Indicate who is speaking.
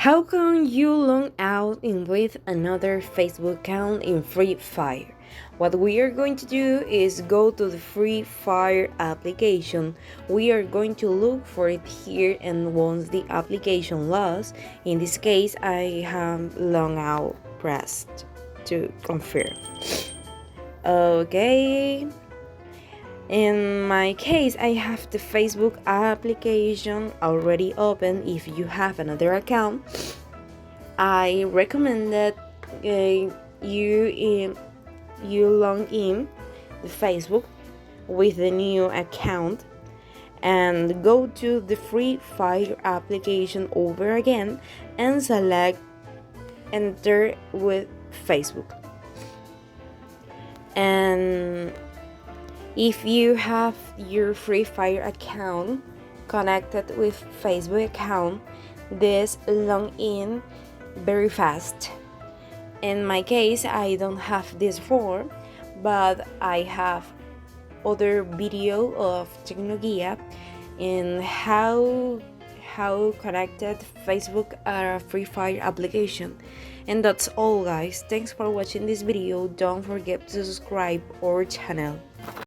Speaker 1: How can you log out in with another Facebook account in Free Fire? What we are going to do is go to the Free Fire application. We are going to look for it here, and once the application loads, in this case I have log out pressed to confirm. Okay. In my case, I have the Facebook application already open. If you have another account, I recommend that you log in the Facebook with the new account and go to the Free Fire application over again and select enter with Facebook. And if you have your Free Fire account connected with Facebook account, this log in very fast. In my case, I don't have this form, but I have other video of Tecnoguía in how connected Facebook Free Fire application. And that's all, guys. Thanks for watching this video. Don't forget to subscribe our channel.